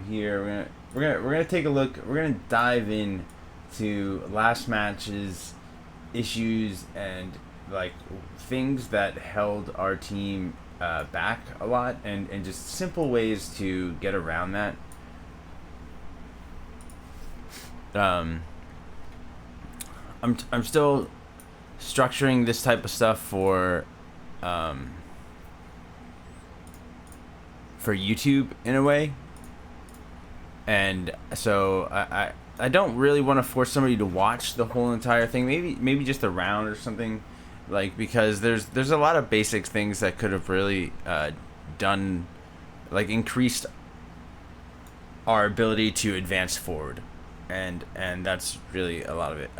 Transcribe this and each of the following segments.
here. We're gonna take a look. We're gonna dive in to last match's issues and like things that held our team back a lot, and just simple ways to get around that. I'm still structuring this type of stuff for YouTube in a way, and so I don't really want to force somebody to watch the whole entire thing. Maybe just a round or something, like, because there's a lot of basic things that could have really done, like, increased our ability to advance forward, and that's really a lot of it.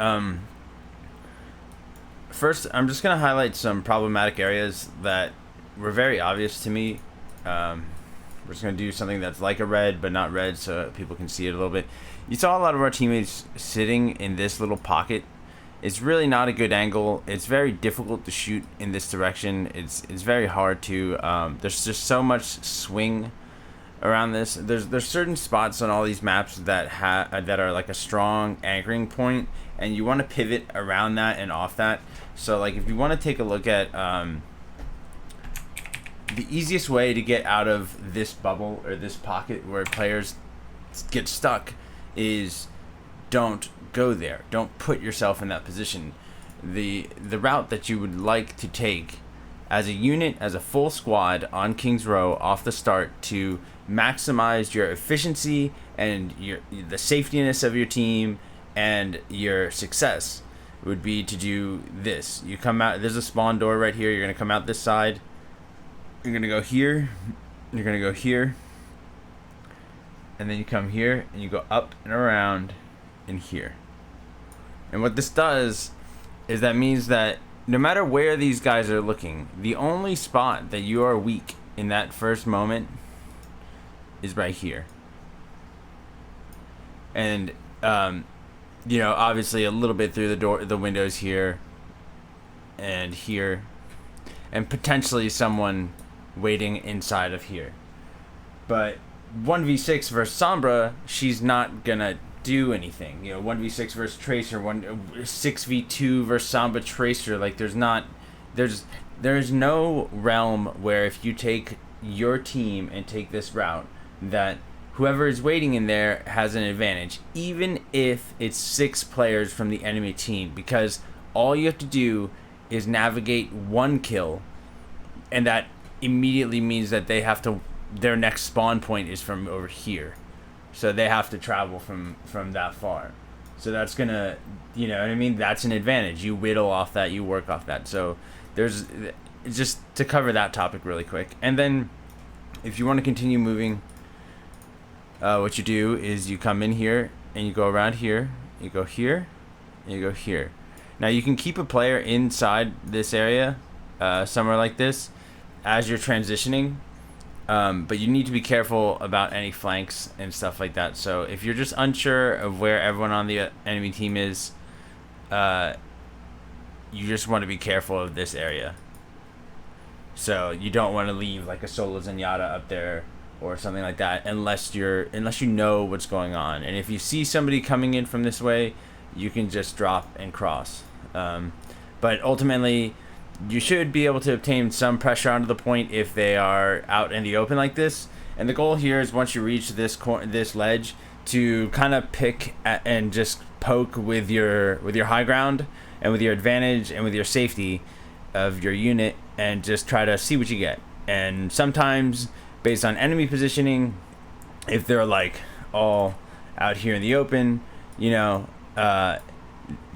First, I'm just gonna highlight some problematic areas that were very obvious to me. We're just going to do something that's like a red, but not red, so people can see it a little bit. You saw a lot of our teammates sitting in this little pocket. It's really not a good angle. It's very difficult to shoot in this direction. It's very hard to... there's just so much swing around this. There's certain spots on all these maps that that are like a strong anchoring point, and you want to pivot around that and off that. So, like, if you want to take a look at... the easiest way to get out of this bubble or this pocket where players get stuck is don't go there. Don't put yourself in that position. The route that you would like to take as a unit, as a full squad on King's Row off the start to maximize your efficiency and the safetiness of your team and your success would be to do this. You come out, there's a spawn door right here. You're going to come out this side. You're going to go here, you're going to go here, and then you come here, and you go up and around in here. And what this does is that means that no matter where these guys are looking, the only spot that you are weak in that first moment is right here. And, you know, obviously a little bit through the windows here, and here, and potentially someone waiting inside of here. But 1v6 versus Sombra, she's not gonna do anything. You know, 1v6 versus Tracer, 6v2 versus Sombra Tracer, like there's no realm where if you take your team and take this route that whoever is waiting in there has an advantage, even if it's 6 players from the enemy team, because all you have to do is navigate one kill, and that immediately means that they have to, their next spawn point is from over here, so they have to travel from that far. So that's gonna, you know what I mean, that's an advantage. You whittle off that, you work off that. So there's just to cover that topic really quick. And then if you want to continue moving, what you do is you come in here and you go around here, you go here, and you go here. Now you can keep a player inside this area, somewhere like this, as you're transitioning, but you need to be careful about any flanks and stuff like that. So if you're just unsure of where everyone on the enemy team is, you just want to be careful of this area. So you don't want to leave like a solo Zenyatta up there or something like that unless you know what's going on. And if you see somebody coming in from this way, you can just drop and cross. But ultimately, you should be able to obtain some pressure onto the point if they are out in the open like this. And the goal here is, once you reach this ledge, to kind of pick and just poke with your high ground and with your advantage and with your safety of your unit, and just try to see what you get. And sometimes, based on enemy positioning, if they're like all out here in the open, you know,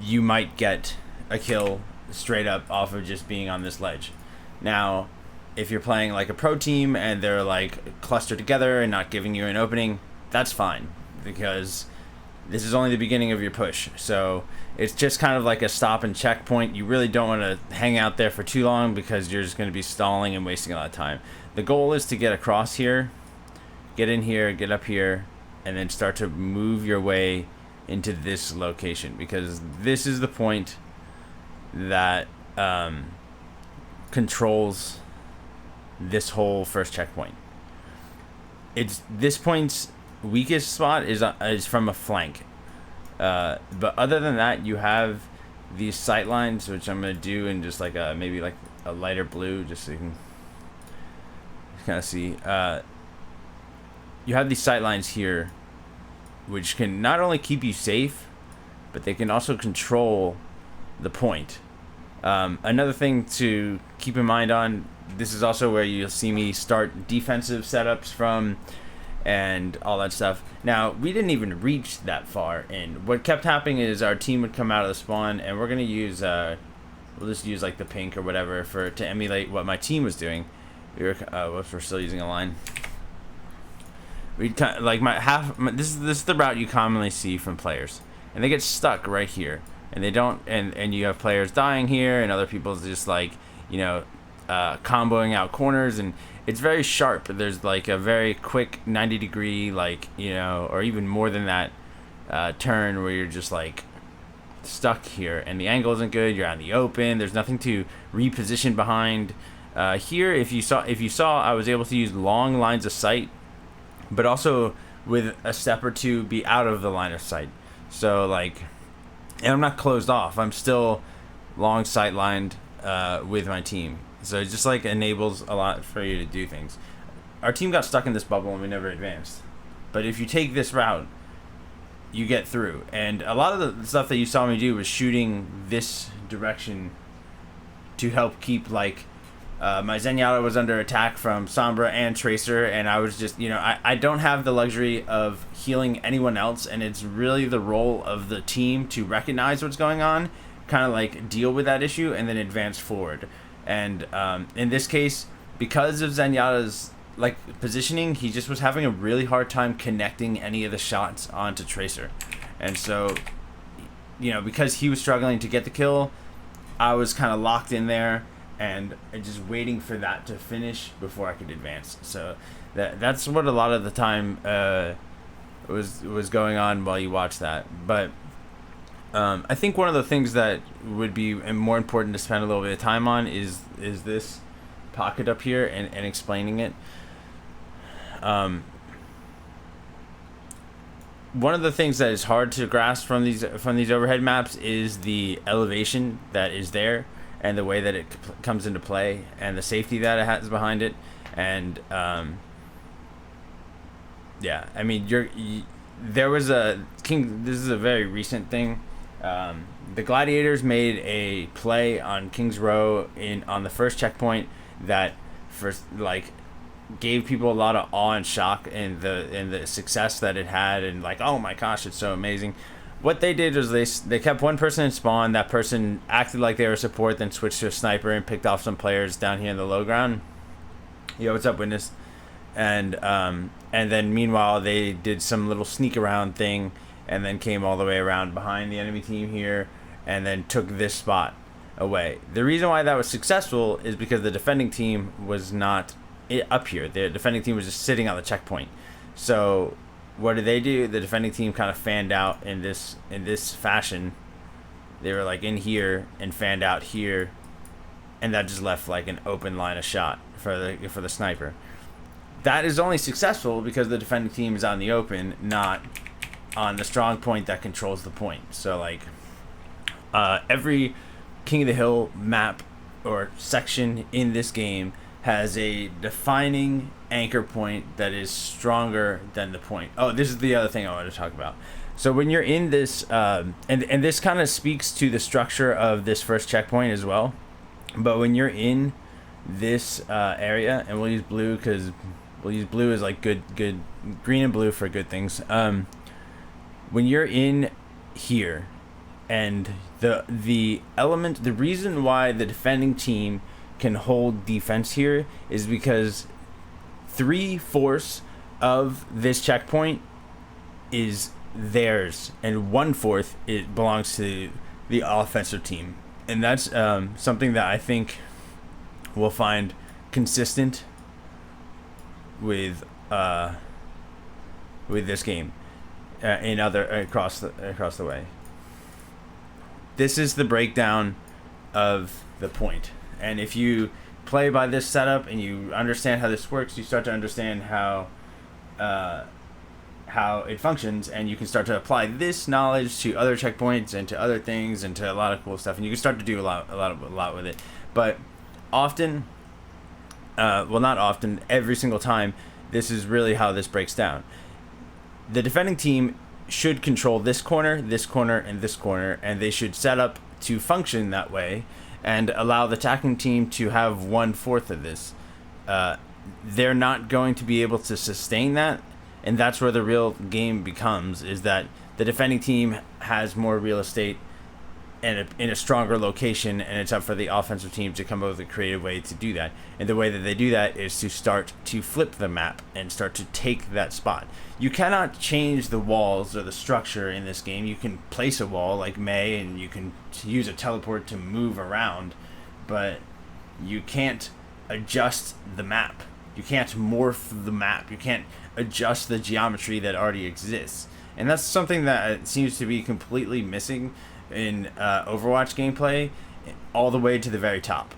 you might get a kill straight up off of just being on this ledge. Now, if you're playing like a pro team and they're like clustered together and not giving you an opening, that's fine, because this is only the beginning of your push. So it's just kind of like a stop and checkpoint. You really don't want to hang out there for too long, because you're just going to be stalling and wasting a lot of time. The goal is to get across here, get in here, get up here, and then start to move your way into this location, because this is the point that controls this whole first checkpoint. It's this point's weakest spot is from a flank. But other than that, you have these sight lines, which I'm gonna do in just like maybe like a lighter blue, just so you can kind of see. You have these sight lines here, which can not only keep you safe, but they can also control the point. Another thing to keep in mind on this is also where you'll see me start defensive setups from, and all that stuff. Now, we didn't even reach that far in. What kept happening is our team would come out of the spawn, and we're gonna use we'll just use like the pink or whatever to emulate what my team was doing. Whoops, we're still using a line. We'd like this is the route you commonly see from players, and they get stuck right here, and they don't, and you have players dying here, and other people just like, you know, comboing out corners, and it's very sharp. There's like a very quick 90-degree, like, you know, or even more than that, turn where you're just like stuck here, and the angle isn't good. You're out in the open. There's nothing to reposition behind. Here, if you saw, I was able to use long lines of sight, but also with a step or two be out of the line of sight. So like, and I'm not closed off. I'm still long sight lined with my team. So it just like enables a lot for you to do things. Our team got stuck in this bubble and we never advanced. But if you take this route, you get through. And a lot of the stuff that you saw me do was shooting this direction to help keep like my Zenyatta was under attack from Sombra and Tracer, and I was just, you know, I don't have the luxury of healing anyone else, and it's really the role of the team to recognize what's going on, kind of like deal with that issue, and then advance forward. And in this case, because of Zenyatta's like positioning, he just was having a really hard time connecting any of the shots onto Tracer. And so, you know, because he was struggling to get the kill, I was kind of locked in there and just waiting for that to finish before I could advance. So that's what a lot of the time was going on while you watch that. But I think one of the things that would be more important to spend a little bit of time on is this pocket up here and explaining it. One of the things that is hard to grasp from these overhead maps is the elevation that is there, and the way that it comes into play, and the safety that it has behind it. And yeah, I mean, there was a King. This is a very recent thing. The Gladiators made a play on King's Row on the first checkpoint that first like gave people a lot of awe and shock in the success that it had, and like, oh my gosh, it's so amazing. What they did was they kept one person in spawn. That person acted like they were support, then switched to a sniper and picked off some players down here in the low ground. Yo, what's up, witness? And then meanwhile they did some little sneak around thing, and then came all the way around behind the enemy team here, and then took this spot away. The reason why that was successful is because the defending team was not up here. The defending team was just sitting on the checkpoint. So what did they do? The defending team kind of fanned out in this fashion. They were like in here and fanned out here, and that just left like an open line of shot for the sniper. That is only successful because the defending team is out in the open, not on the strong point that controls the point. So like every King of the Hill map or section in this game has a defining anchor point that is stronger than the point. Oh, this is the other thing I wanted to talk about. So when you're in this, and this kind of speaks to the structure of this first checkpoint as well, but when you're in this area, and we'll use blue because we'll use blue as like good, green and blue for good things. When you're in here, and the reason why the defending team can hold defense here is because 3/4 of this checkpoint is theirs, and 1/4 it belongs to the offensive team, and that's something that I think we'll find consistent with this game in other across the way. This is the breakdown of the point. And if you play by this setup and you understand how this works, you start to understand how how it functions, and you can start to apply this knowledge to other checkpoints and to other things and to a lot of cool stuff, and you can start to do a lot with it. But often, well, not often, every single time, this is really how this breaks down. The defending team should control this corner, and this corner, and they should set up to function that way and allow the attacking team to have 1/4 of this. They're not going to be able to sustain that, and that's where the real game becomes, is that the defending team has more real estate and in a stronger location, and it's up for the offensive team to come up with a creative way to do that. And the way that they do that is to start to flip the map and start to take that spot. You cannot change the walls or the structure in this game. You can place a wall like May, and you can use a teleport to move around, but you can't adjust the map. You can't morph the map. You can't adjust the geometry that already exists. And that's something that seems to be completely missing in Overwatch gameplay, all the way to the very top.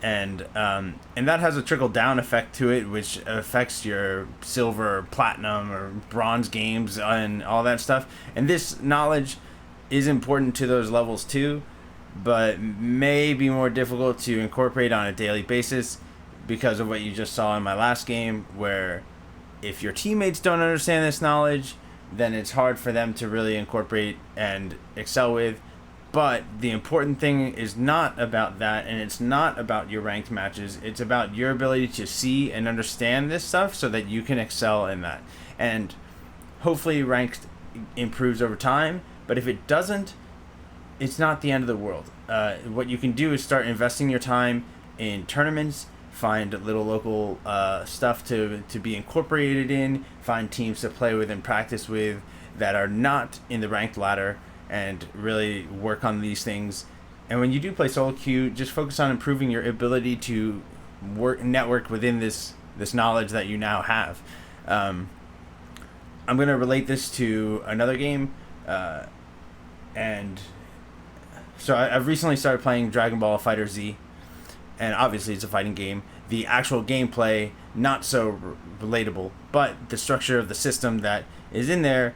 And that has a trickle down effect to it, which affects your silver or platinum or bronze games and all that stuff. And this knowledge is important to those levels too, but may be more difficult to incorporate on a daily basis because of what you just saw in my last game, where if your teammates don't understand this knowledge, then it's hard for them to really incorporate and excel with. But the important thing is not about that, and it's not about your ranked matches. It's about your ability to see and understand this stuff so that you can excel in that. And hopefully ranked improves over time, but if it doesn't, it's not the end of the world. What you can do is start investing your time in tournaments, find little local stuff to be incorporated in, find teams to play with and practice with that are not in the ranked ladder, and really work on these things. And when you do play solo queue, just focus on improving your ability to network within this knowledge that you now have. I'm going to relate this to another game, and so I've recently started playing Dragon Ball FighterZ, and obviously it's a fighting game. The actual gameplay, not so relatable, but the structure of the system that is in there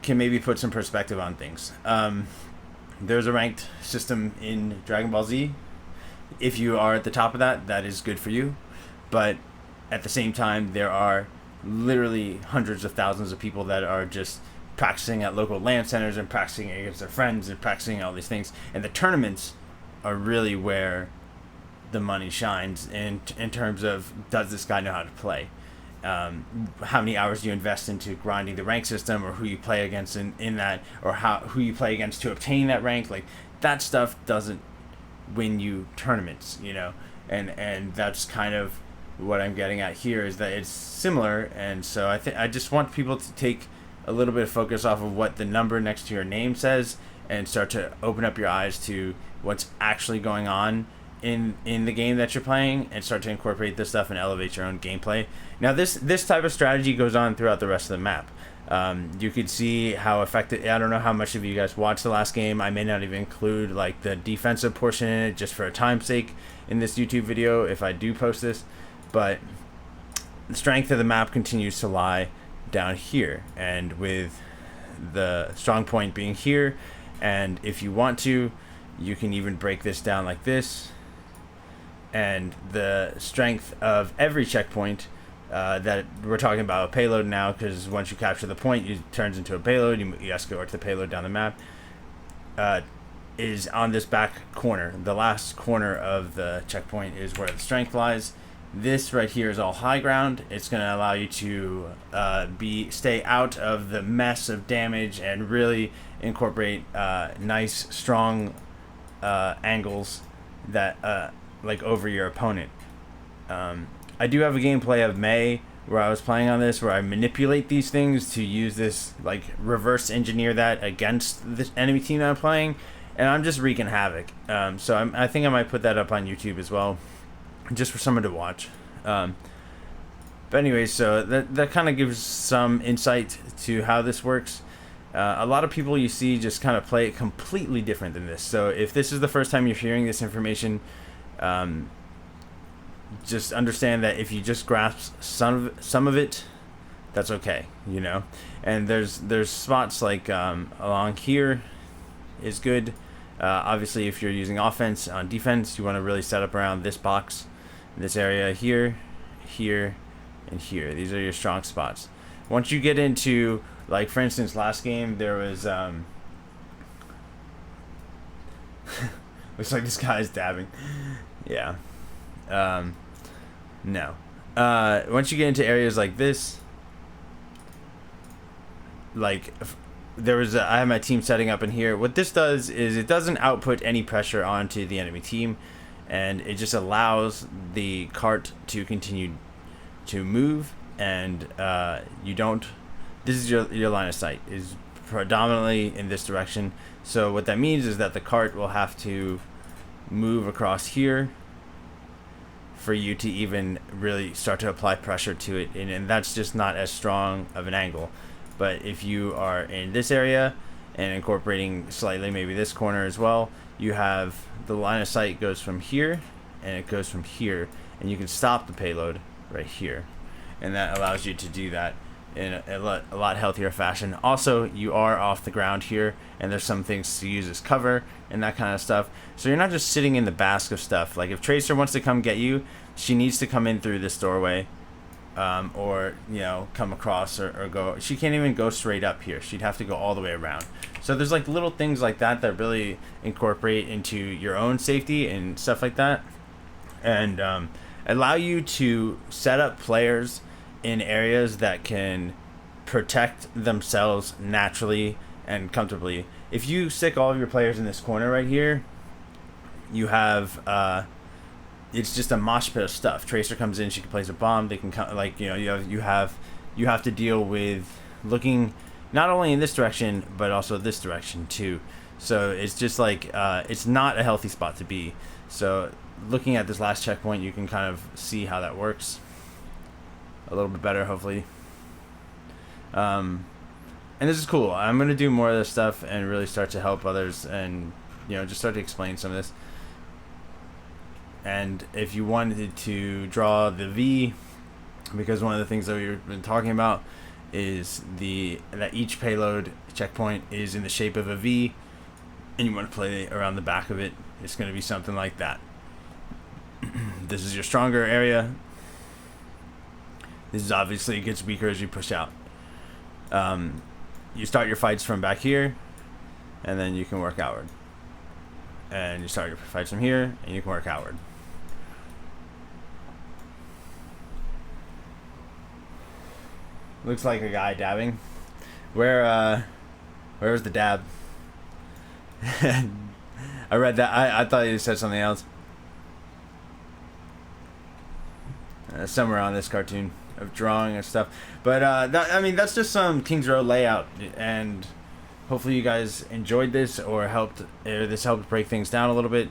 can maybe put some perspective on things. There's a ranked system in Dragon Ball Z. If you are at the top of that, that is good for you. But at the same time, there are literally hundreds of thousands of people that are just practicing at local LAN centers and practicing against their friends and practicing all these things. And the tournaments are really where the money shines in terms of, does this guy know how to play? How many hours do you invest into grinding the rank system, or who you play against in that, or who you play against to obtain that rank? Like, that stuff doesn't win you tournaments, and that's kind of what I'm getting at here, is that it's similar. And so I just want people to take a little bit of focus off of what the number next to your name says and start to open up your eyes to what's actually going on in the game that you're playing, and start to incorporate this stuff and elevate your own gameplay. Now, this type of strategy goes on throughout the rest of the map. You could see how effective. I don't know how much of you guys watched the last game. I may not even include like the defensive portion in it, just for a time's sake, in this YouTube video if I do post this. But the strength of the map continues to lie down here, and with the strong point being here. And if you want to, you can even break this down like this. And the strength of every checkpoint that we're talking about a payload now, because once you capture the point, it turns into a payload. You escort the payload down the map. Is on this back corner. The last corner of the checkpoint is where the strength lies. This right here is all high ground. It's going to allow you to stay out of the mess of damage and really incorporate nice, strong angles that like over your opponent. I do have a gameplay of May where I was playing on this, where I manipulate these things to use this, like, reverse engineer that against the enemy team that I'm playing, and I'm just wreaking havoc. So I think I might put that up on YouTube as well, just for someone to watch. But anyways, so that kind of gives some insight to how this works. A lot of people you see just kind of play it completely different than this. So if this is the first time you're hearing this information, just understand that if you just grasp some of it, that's okay, you know. And there's spots like along here is good. Obviously, if you're using offense, on defense, you want to really set up around this box, this area here, here, and here. These are your strong spots. Once you get into, like, for instance, last game there was looks like this guy's dabbing. Yeah. No. Once you get into areas like this, like there was I have my team setting up in here. What this does is it doesn't output any pressure onto the enemy team, and it just allows the cart to continue to move, and you don't. This is your line of sight is predominantly in this direction. So what that means is that the cart will have to move across here for you to even really start to apply pressure to it, and that's just not as strong of an angle. But if you are in this area and incorporating slightly maybe this corner as well, you have the line of sight goes from here and it goes from here, and you can stop the payload right here, and that allows you to do that in a lot healthier fashion. Also, you are off the ground here, and there's some things to use as cover and that kind of stuff, so you're not just sitting in the basque of stuff. Like if Tracer wants to come get you, she needs to come in through this doorway, or you know, come across, or go. She can't even go straight up here. She'd have to go all the way around. So there's like little things like that that really incorporate into your own safety and stuff like that, and allow you to set up players in areas that can protect themselves naturally and comfortably. If you stick all of your players in this corner right here, you have it's just a mosh pit of stuff. Tracer comes in, she can place a bomb. They can come, like, you know, you have to deal with looking not only in this direction but also this direction too. So it's just like it's not a healthy spot to be. So looking at this last checkpoint, you can kind of see how that works a little bit better, hopefully. And this is cool. I'm gonna do more of this stuff and really start to help others, and you know, just start to explain some of this. And if you wanted to draw the V, because one of the things that we've been talking about is that each payload checkpoint is in the shape of a V, and you want to play around the back of it, it's going to be something like that. This is your stronger area. This is obviously, it gets weaker as you push out. You start your fights from back here, and then you can work outward. And you start your fights from here, and you can work outward. Looks like a guy dabbing. Where's the dab? I read that. I thought you said something else. Somewhere on this cartoon of drawing and stuff. But I mean, that's just some Kings Row layout, and hopefully you guys enjoyed this, or this helped break things down a little bit.